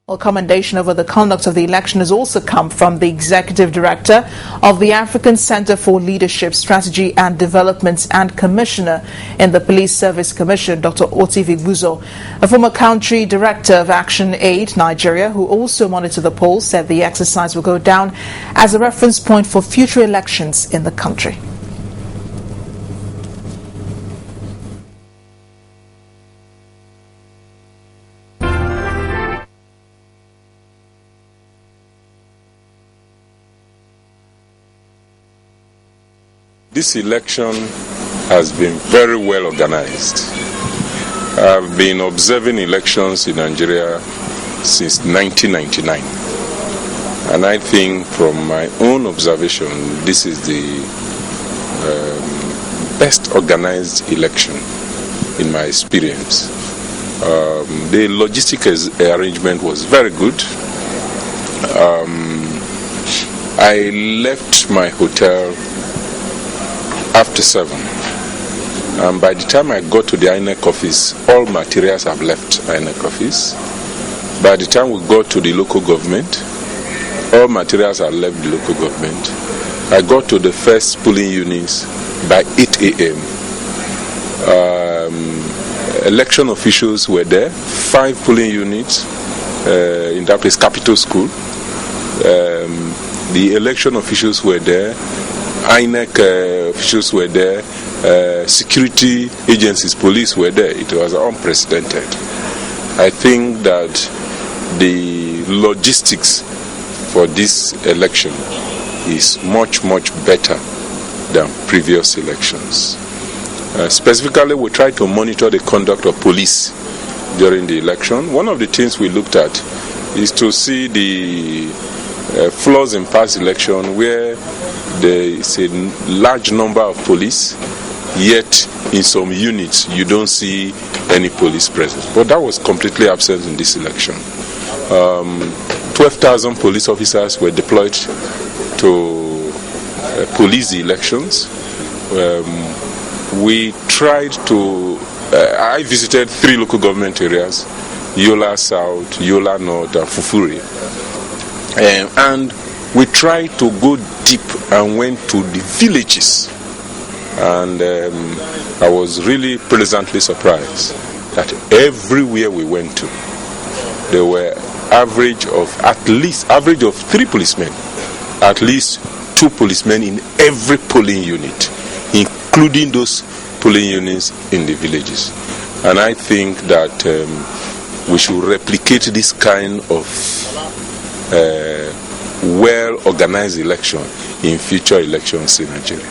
A commendation over the conduct of the election has also come from the Executive Director of the African Center for Leadership, Strategy and Development and Commissioner in the Police Service Commission, Dr. Otivi Guzo. A former Country Director of Action Aid Nigeria, who also monitored the poll, said the exercise will go down as a reference point for future elections in the country. This election has been very well organized. I've been observing elections in Nigeria since 1999. And I think from my own observation, this is the best organized election in my experience. The logistic arrangement was very good. I left my hotel after 7, and by the time I got to the INEC office, all materials have left INEC office. By the time we got to the local government, all materials have left the local government. I got to the first polling units by 8 a.m. Election officials were there, 5 polling units in that place, Capital School. The election officials were there, INEC officials were there, security agencies, police were there. It was unprecedented. I think that the logistics for this election is much, much better than previous elections. Specifically, we tried to monitor the conduct of police during the election. One of the things we looked at is to see the flaws in past election where there is a large number of police, yet in some units you don't see any police presence. But that was completely absent in this election. 12,000 police officers were deployed to police the elections. We tried to, I visited 3 local government areas, Yola South, Yola North and Fufuri. And we tried to go deep and went to the villages, and I was really pleasantly surprised that everywhere we went to, there were average of 3 policemen, at least 2 policemen in every polling unit, including those polling units in the villages. And I think that we should replicate this kind of well-organized election in future elections in Nigeria.